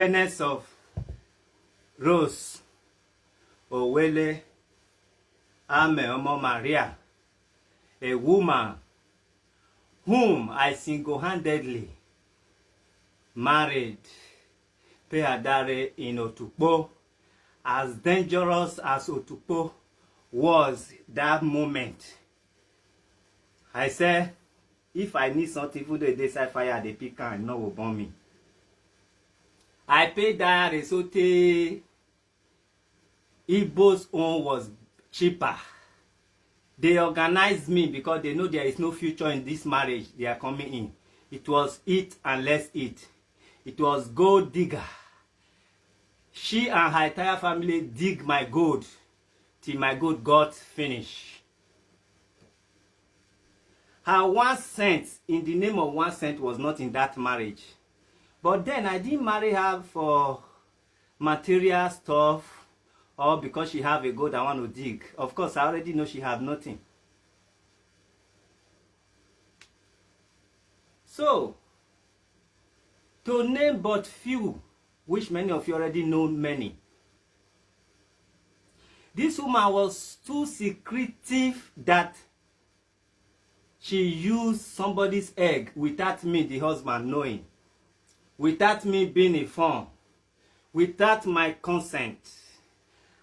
Awareness of Rose Owele Ame Omo Maria, a woman whom I single-handedly married, pay Adare in Otukpo. As dangerous as Otukpo was that moment, I said, if I need something, even though they say fire, they pick and no will burn me. I paid that Resote. Igbo's own was cheaper. They organized me because they know there is no future in this marriage they are coming in. It was eat and let's eat. It was gold digger. She and her entire family dig my gold till my gold got finished. Her 1 cent in the name of 1 cent was not in that marriage. But then I didn't marry her for material stuff or because she have a gold I want to dig. Of course, I already know she have nothing. So, to name but few, which many of you already know many, this woman was too secretive that she used somebody's egg without me, the husband, knowing, without me being informed, without my consent.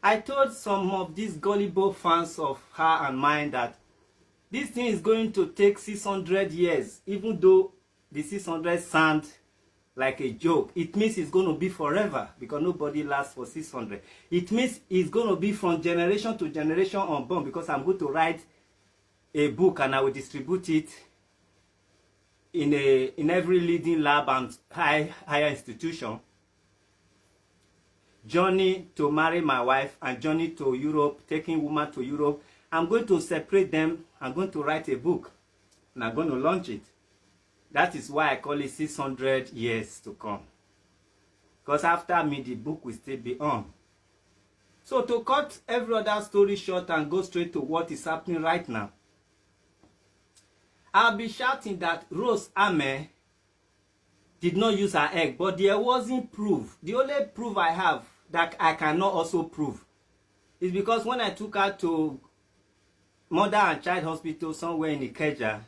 I told some of these gullible fans of her and mine that this thing is going to take 600 years, even though the 600 sound like a joke. It means it's going to be forever because nobody lasts for 600. It means it's going to be from generation to generation unborn because I'm going to write a book and I will distribute it in every leading lab and higher institution. Journey to marry my wife and journey to Europe, taking woman to Europe. I'm going to separate them. I'm going to write a book and I'm going to launch it. That is why I call it 600 years to come. Because after me, the book will still be on. So to cut every other story short and go straight to what is happening right now, I'll be shouting that Rose Ame did not use her egg, but there wasn't proof. The only proof I have that I cannot also prove is because when I took her to Mother and Child Hospital somewhere in Ikeja,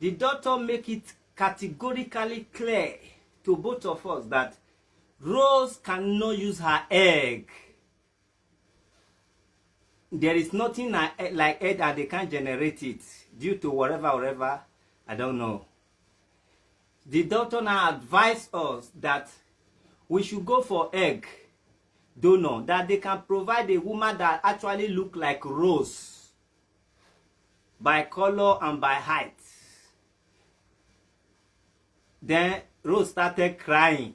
the doctor make it categorically clear to both of us that Rose cannot use her egg. There is nothing like egg that they can't generate it due to whatever, I don't know. The doctor now advised us that we should go for egg donor, that they can provide a woman that actually look like Rose by color and by height. Then Rose started crying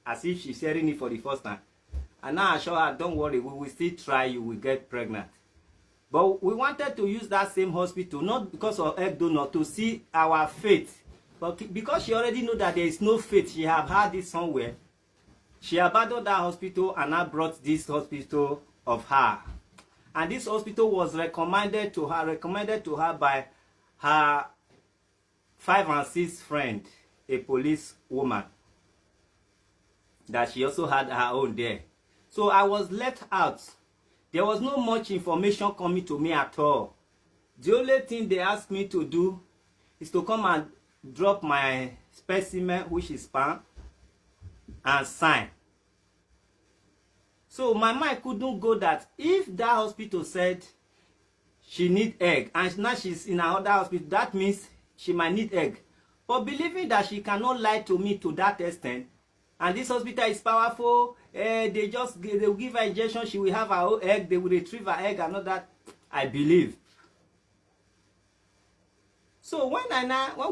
as if she's hearing it for the first time. And now I assure her, don't worry, we will still try, you will get pregnant. But we wanted to use that same hospital, not because of egg donor, to see our faith. But because she already knew that there is no faith, she have had it somewhere. She abandoned that hospital and now brought this hospital of her. And this hospital was recommended to her by her 5 and 6 friend, a police woman, that she also had her own there. So I was left out. There was no much information coming to me at all. The only thing they asked me to do is to come and drop my specimen, which is sperm, and sign. So my mind couldn't go that if that hospital said she need egg and now she's in another hospital, that means she might need egg. But believing that she cannot lie to me to that extent, and this hospital is powerful, they will give her injection, she will have her own egg, they will retrieve her egg and all that, I believe. So when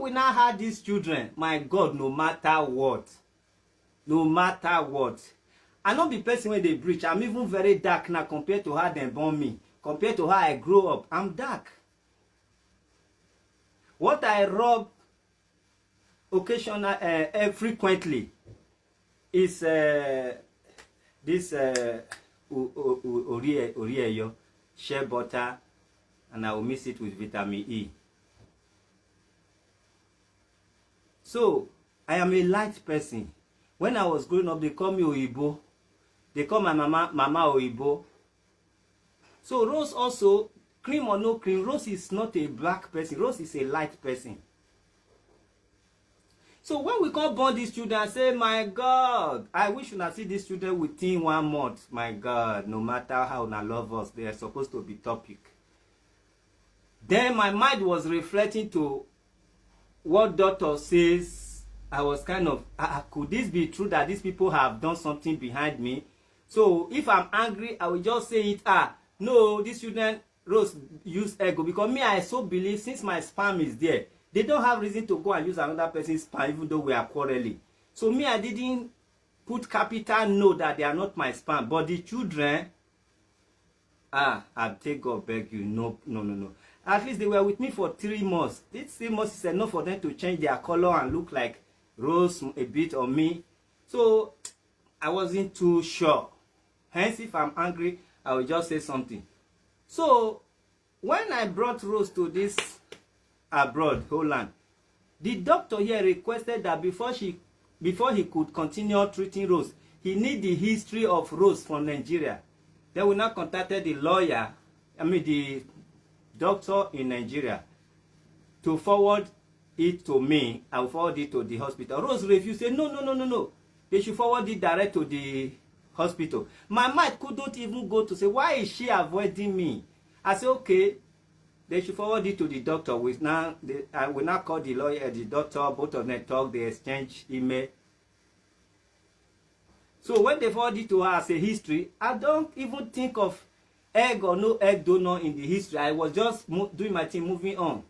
we now had these children, my God, no matter what, I not be person when they breach. I'm even very dark now compared to how they born me. Compared to how I grew up, I'm dark. What I rub occasionally, frequently, is this Orieyo shea butter, and I will mix it with vitamin E. So I am a light person. When I was growing up, they call me Oyibo. They call my mama Oyibo. So Rose also, cream or no cream, Rose is not a black person. Rose is a light person. So when we come born these children, I say, my God, I wish you see these children within 1 month. My God, no matter how I love us, they are supposed to be topic. Then my mind was reflecting to what doctor says. I was kind of, could this be true that these people have done something behind me? So if I'm angry, I will just say it, no, these children, Rose, use ego. Because me, I so believe, since my sperm is there, they don't have reason to go and use another person's sperm, even though we are quarreling. So me, I didn't put capital no that they are not my sperm. But the children, I take God beg you, no. At least they were with me for 3 months. These 3 months is enough for them to change their color and look like Rose a bit on me. So I wasn't too sure. Hence, if I'm angry, I will just say something. So when I brought Rose to this abroad, Holland, the doctor here requested that before he could continue treating Rose, he need the history of Rose from Nigeria. Then we now contacted the lawyer, the doctor in Nigeria, to forward it to me. I will forward it to the hospital. Rose refused, said, no. They should forward it direct to the hospital. My mind couldn't even go to say, why is she avoiding me? I said, okay, they should forward it to the doctor. I will now call the lawyer, the doctor, both of them talk, they exchange email. So when they forward it to her as a history, I don't even think of egg or no egg donor in the history. I was just doing my thing, moving on.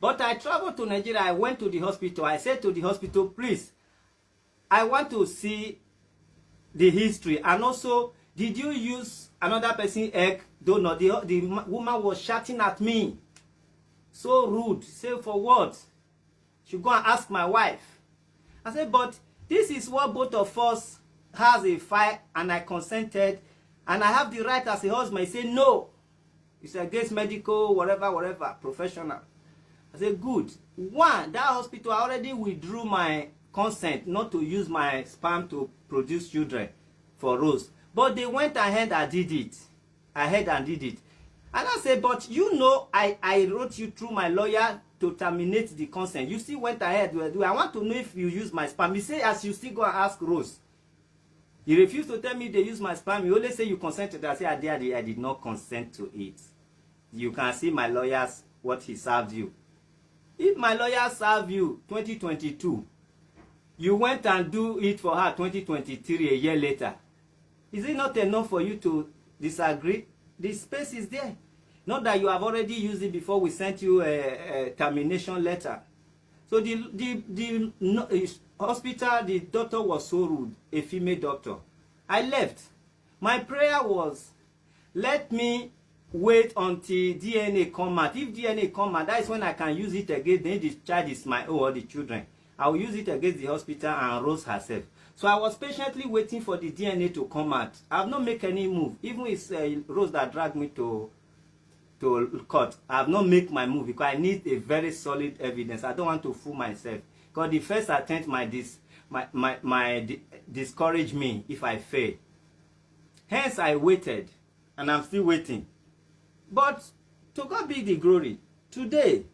But I traveled to Nigeria. I went to the hospital. I said to the hospital, please, I want to see the history. And also, did you use another person's egg donor? The woman was shouting at me. So rude. Say, for what? She go and ask my wife. I said, but this is what both of us has a fight, and I consented, and I have the right as a husband. He said, no. It's against medical, whatever, professional. I said, good. One, that hospital, I already withdrew my consent not to use my sperm to produce children for Rose. But they went ahead and did it. And I said, but I wrote you through my lawyer to terminate the consent. You still went ahead. I want to know if you use my sperm. He said, as you still go and ask Rose. He refused to tell me they use my sperm. He only say you consented. I said, I did not consent to it. You can see my lawyers, what he served you. If my lawyer served you 2022, you went and do it for her 2023, a year later, is it not enough for you to disagree? The space is there. Not that you have already used it before we sent you a termination letter. So the hospital, the doctor was so rude, a female doctor. I left. My prayer was, let me wait until DNA come out. If DNA come out, that is when I can use it against, then the child is my own, or the children. I will use it against the hospital and Rose herself. So I was patiently waiting for the DNA to come out. I have not made any move. Even it's Rose that dragged me to court. I have not made my move because I need a very solid evidence. I don't want to fool myself. Because the first attempt might discourage me if I fail. Hence I waited, and I'm still waiting. But to God be the glory. Today,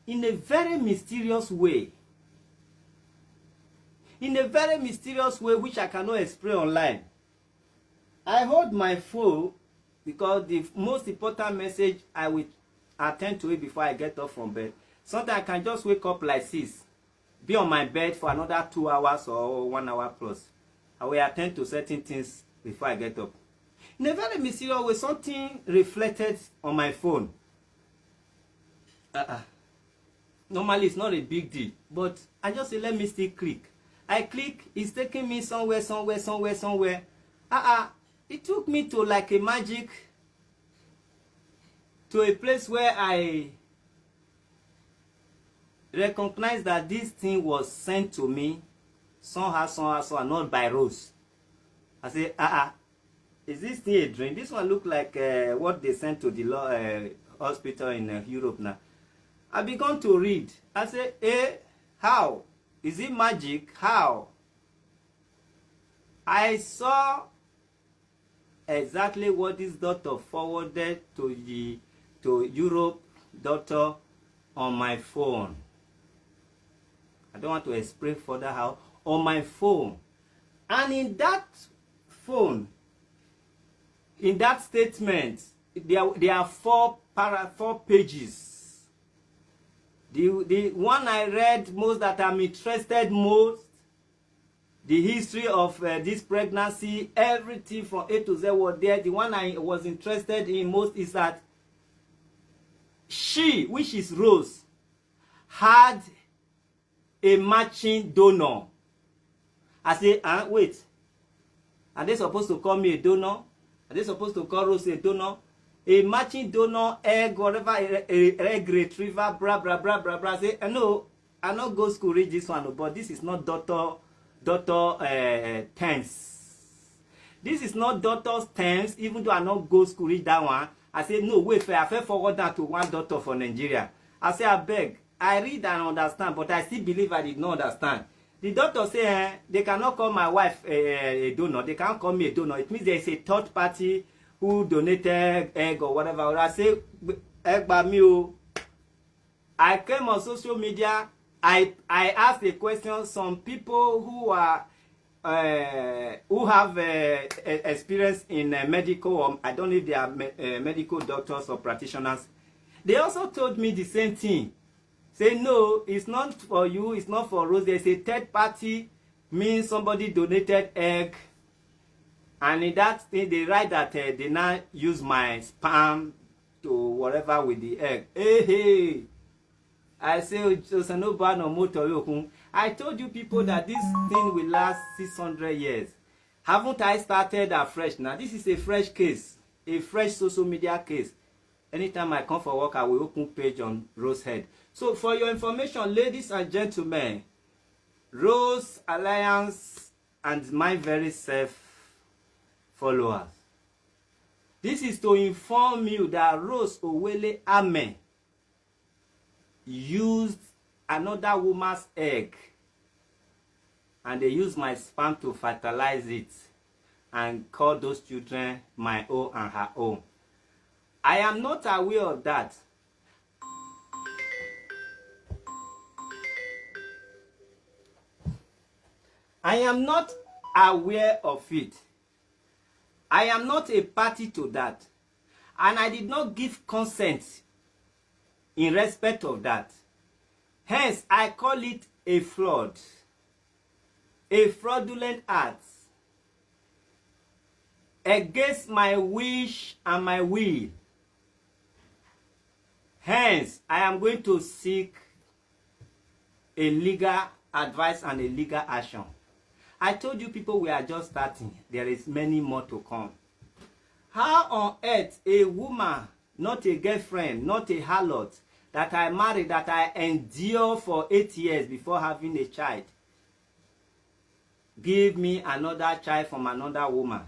in a very mysterious way, which I cannot explain online, I hold my phone because the most important message, I will attend to it before I get up from bed. Sometimes I can just wake up like this, be on my bed for another 2 hours or 1 hour plus. I will attend to certain things before I get up. In a very mysterious way, something reflected on my phone. Normally, it's not a big deal, but I just say, let me still click. I click, it's taking me somewhere. It took me to like a magic, to a place where I recognized that this thing was sent to me somehow, not by Rose. I say, is this thing a dream? This one look like what they sent to the hospital in Europe now. I began to read. I say, how? Is it magic? How? I saw exactly what this doctor forwarded to Europe doctor on my phone. I don't want to explain further how. On my phone. And in that phone, in that statement, there are four pages. The one I read most that I'm interested most, the history of this pregnancy, everything from A to Z was there. The one I was interested in most is that she, which is Rose, had a matching donor. I say, wait, are they supposed to call me a donor? Are they supposed to call Rose a donor? A matching donor, egg, whatever, egg retriever, blah, blah, blah, blah, blah. I say, no, I not go school read this one, but this is not daughter terms. This is not daughter's terms, even though I not go school read that one. I say, no, wait, I fell forward that to one daughter for Nigeria. I say, I beg, I read and understand, but I still believe I did not understand. The doctor say, they cannot call my wife a donor. They can't call me a donor. It means there is a third party who donated egg or whatever. I say, egg by me. I came on social media. I asked a question. Some people who are who have experience in medical, or I don't know if they are medical doctors or practitioners. They also told me the same thing. Say, no, it's not for you, it's not for Rose. There's a third party, means somebody donated egg. And in that thing, they write that they now use my sperm to whatever with the egg. Hey. I say, I told you people that this thing will last 600 years. Haven't I started afresh now? This is a fresh case, a fresh social media case. Anytime I come for work, I will open page on Rose Head. So for your information, ladies and gentlemen, Rose Alliance and my very self followers, this is to inform you that Rose Owele Ame used another woman's egg, and they used my sperm to fertilize it and call those children my own and her own. I am not aware of that. I am not aware of it. I am not a party to that. And I did not give consent in respect of that. Hence, I call it a fraud. A fraudulent act against my wish and my will. Hence, I am going to seek a legal advice and a legal action. I told you people we are just starting. There is many more to come. How on earth a woman, not a girlfriend, not a harlot, that I married, that I endure for 8 years before having a child, give me another child from another woman?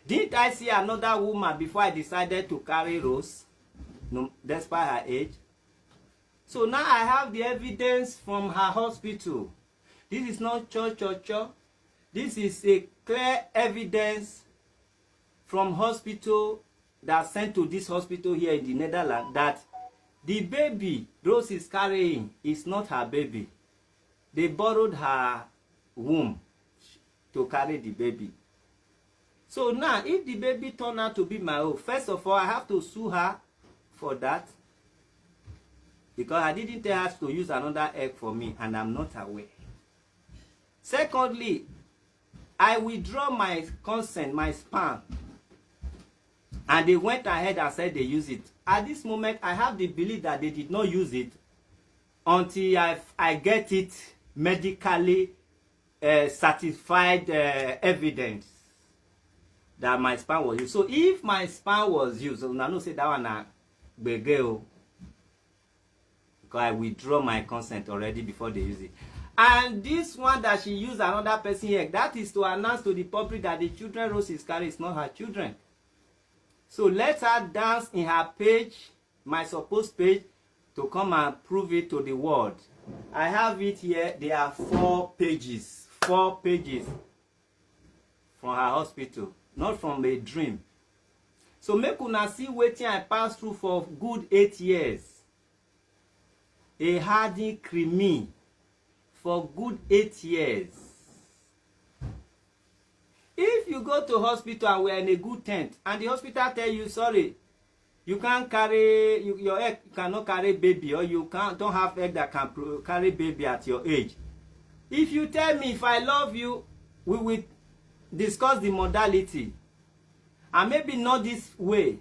Didn't I see another woman before I decided to carry Rose, no, despite her age? So now I have the evidence from her hospital. This is not church. This is a clear evidence from hospital that sent to this hospital here in the Netherlands that the baby Rose is carrying is not her baby. They borrowed her womb to carry the baby. So now, if the baby turned out to be my own, first of all, I have to sue her for that, because I didn't tell her to use another egg for me, and I'm not aware. Secondly, I withdraw my consent, my sperm, and they went ahead and said they use it. At this moment, I have the belief that they did not use it until I get it medically certified evidence that my sperm was used. So if my sperm was used, I don't say that one begel, because I withdraw my consent already before they use it. And this one that she used another person egg, that is to announce to the public that the children Rose is carrying is not her children. So let her dance in her page, my supposed page, to come and prove it to the world I have it here. There are 4 pages. 4 pages from her hospital, not from a dream. So make una see wetin I pass through for good 8 years. A hardy creamy for good 8 years. If you go to hospital and we are in a good tent and the hospital tell you, sorry, you can't carry, your egg cannot carry baby, or you don't have egg that can carry baby at your age. If you tell me, if I love you, we will discuss the modality. And maybe not this way.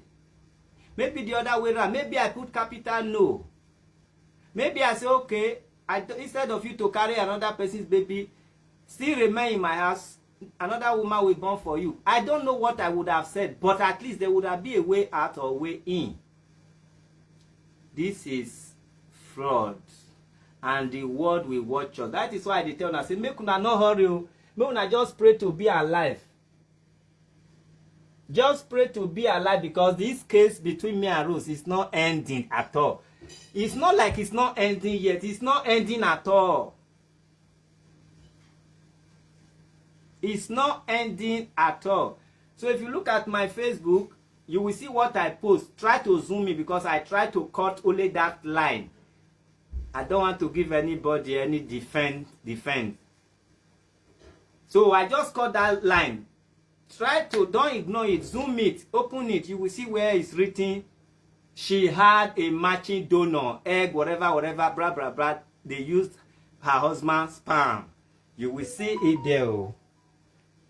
Maybe the other way around. Maybe I put capital no. Maybe I say, okay, instead of you to carry another person's baby, still remain in my house, another woman will born for you. I don't know what I would have said, but at least there would have been a way out or way in. This is fraud. And the world will watch us. That is why they tell us, say, make una no hurry. Make una just pray to be alive. Just pray to be alive, because this case between me and Rose is not ending at all. It's not like it's not ending yet. It's not ending at all. It's not ending at all. So if you look at my Facebook, you will see what I post. Try to zoom in, because I try to cut only that line. I don't want to give anybody any defense. So I just cut that line. Try to, don't ignore it, zoom it, open it. You will see where it's written, she had a matching donor, egg, whatever, blah, blah, blah. They used her husband's sperm. You will see it there.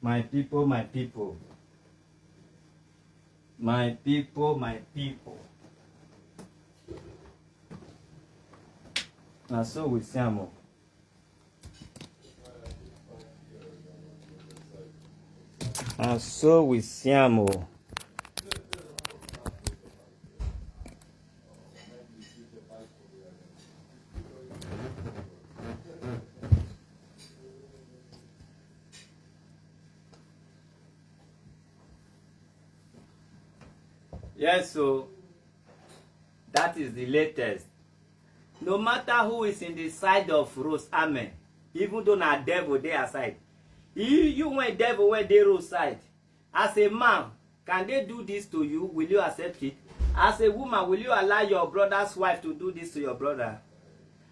My people, my people. My people, my people. And so we see them. And so we see them. Yes, so that is the latest. No matter who is in the side of Rose, amen. Even though na devil they aside. You when devil when they Rose side. As a man, can they do this to you? Will you accept it? As a woman, will you allow your brother's wife to do this to your brother?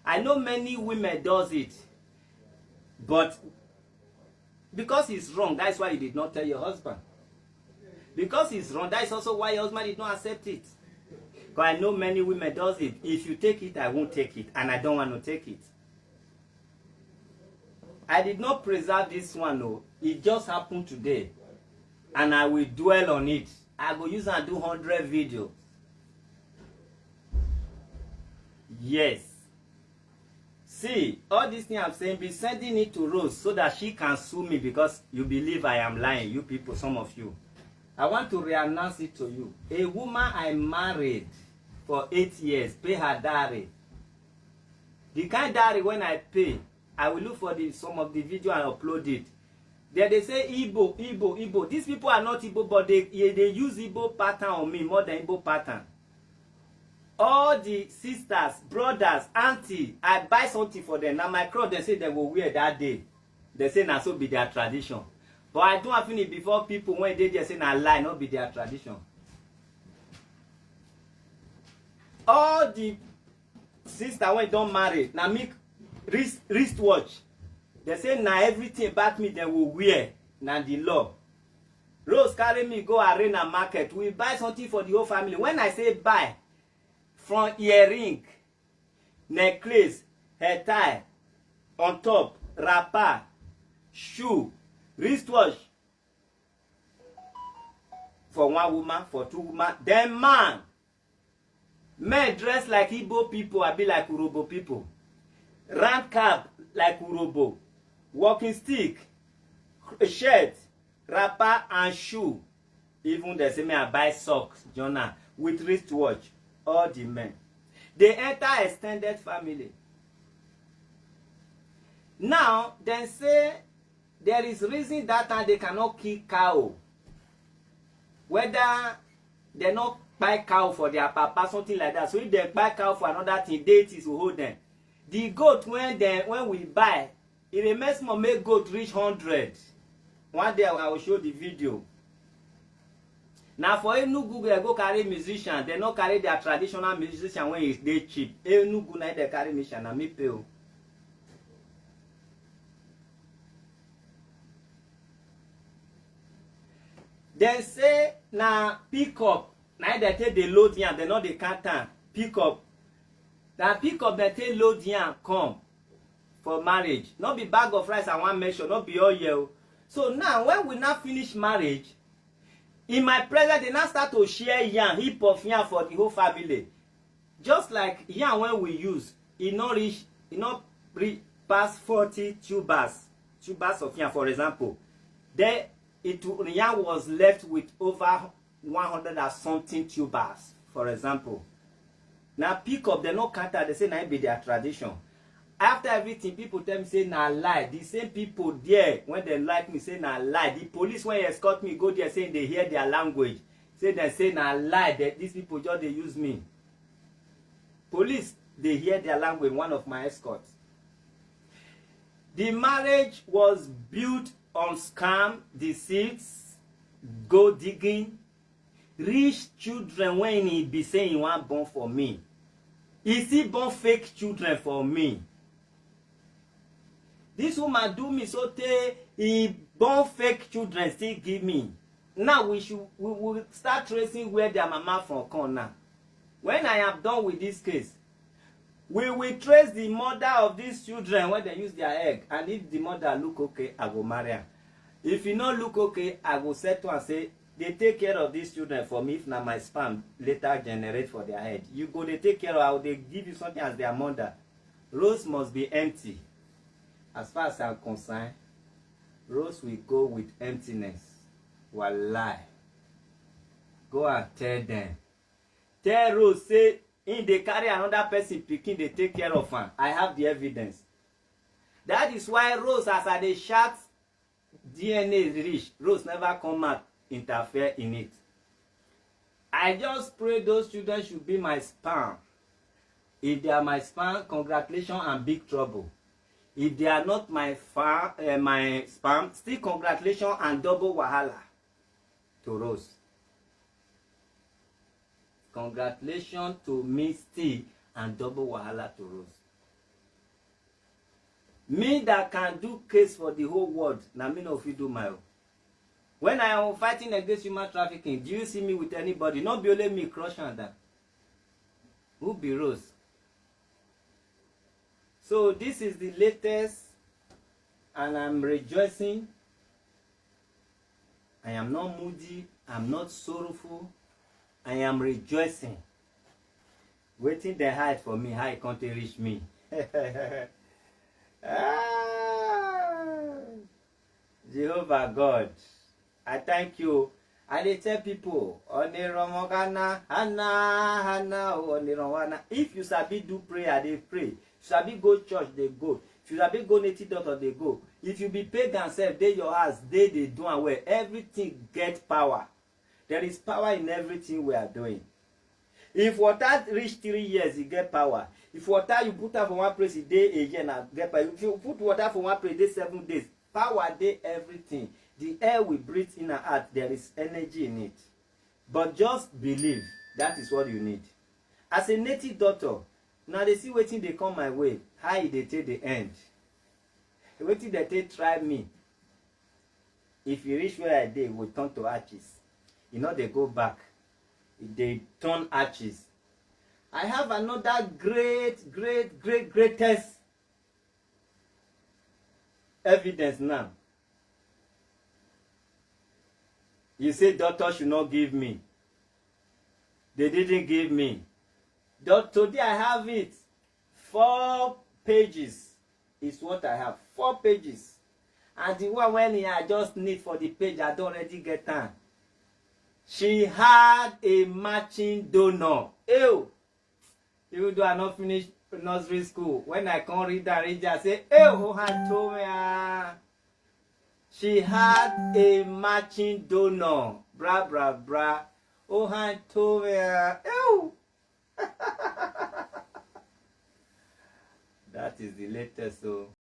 I know many women does it. But because it's wrong, that's why you did not tell your husband. Because it's wrong, that is also why your husband did not accept it. Because I know many women does it. If you take it, I won't take it. And I don't want to take it. I did not preserve this one, no. It just happened today. And I will dwell on it. I will use and do 100 videos. Yes. See, all this thing I'm saying, be sending it to Rose so that she can sue me, because you believe I am lying, you people, some of you. I want to re-announce it to you. A woman I married for 8 years, pay her dowry. The kind dowry when I pay, I will look for some of the video and upload it. Then they say Igbo, Igbo, Igbo. These people are not Igbo, but they use Igbo pattern on me more than Igbo pattern. All the sisters, brothers, auntie, I buy something for them. Now my crowd, they say they will wear that day. They say now so be their tradition. But I don't have it before people when they just say na lie, not be their tradition. All the sisters when don't marry, now make wristwatch. They say na everything about me they will wear. Na the law. Rose carry me go arena market. We buy something for the whole family. When I say buy, from earring, necklace, hair tie, on top, wrapper, shoe, wristwatch. For one woman, for two women. Then man. Men dress like Igbo people, I be like Urobo people. Round cap like Urobo. Walking stick, shirt, wrapper and shoe. Even they say me I buy socks, Jonah, with wristwatch. All the men. They enter extended family. Now, they say there is reason that time they cannot kill cow. Whether they not buy cow for their papa, something like that. So if they buy cow for another thing, deities will hold them. The goat when we buy, it remains small make goat reach 100. One day I will show the video. Now for Enugu, they go carry musician. They no carry their traditional musician when it's dey cheap. Enugu na they carry musician na me pay. They say na pick up. Now they take the load here, they know they can't pick up. Now pick up they take load here come for marriage. Not be bag of rice and one measure, not be all year. So now when we now finish marriage, in my presence, they now start to share yarn, heap of yarn for the whole family. Just like yarn when we use, it not reach past 40 tubers of yarn, for example. Then yarn was left with over 100 and something tubers, for example. Now pick up, they no counter, they say na be their tradition. After everything, people tell me say na lie. The same people there, when they like me, say na lie. The police when they escort me go there saying they hear their language. They say na lie that these people just they use me. Police, they hear their language, one of my escorts. The marriage was built on scam, deceit, gold digging. Rich children when he be saying he want born for me. Is he born fake children for me? This woman do me so he born fake children still give me. Now we will start tracing where their mama from come now. When I am done with this case, we will trace the mother of these children when they use their egg. And if the mother look okay, I go marry her. If you not look okay, I go settle and say, they take care of these children for me. If now my sperm later generate for their head, you go they take care of how they give you something as their mother. Rose must be empty. As far as I'm concerned, Rose will go with emptiness. Wallahi. Go and tell them. Tell Rose, say, in they carry another person picking, they take care of her. I have the evidence. That is why Rose, as I they shout DNA is rich, Rose never come out, interfere in it. I just pray those children should be my sperm. If they are my sperm, congratulations and big trouble. If they are not my sperm, still congratulations and double wahala to Rose. Congratulations to me still and double wahala to Rose. Me that can do case for the whole world, now me no fit do my own. When I am fighting against human trafficking, do you see me with anybody? Not be only me crush on that. Who be Rose? So this is the latest, and I'm rejoicing. I am not moody. I'm not sorrowful. I am rejoicing. Waiting they hide for me, how it can't reach me. Jehovah God, I thank you. I dey tell people, if you sabi do prayer, they pray. If you sabi go church, they go. If you sabi go native doctor, they go. If you be pagan self, they your house, they do and where everything get power. There is power in everything we are doing. If water reach 3 years, you get power. If water you put out for one place a day, a year, now get power. If you put water for one place, day 7 days, power day everything. The air we breathe in and out, there is energy in it. But just believe, that is what you need. As a native doctor, now they see waiting they come my way. How they take the end? Waiting they take try me. If you reach where I did, we turn to arches. You know they go back. They turn arches. I have another greatest evidence now. You say doctor should not give me. They didn't give me. Today I have it. 4 pages is what I have. 4 pages. And the one when I just need for the page, I don't already get time. She had a matching donor. Ew. Even though I not finished nursery school, when I can't read I say, ew, she had a matching donor. Bra, bra, bra. Oh, ew. That is the latest. So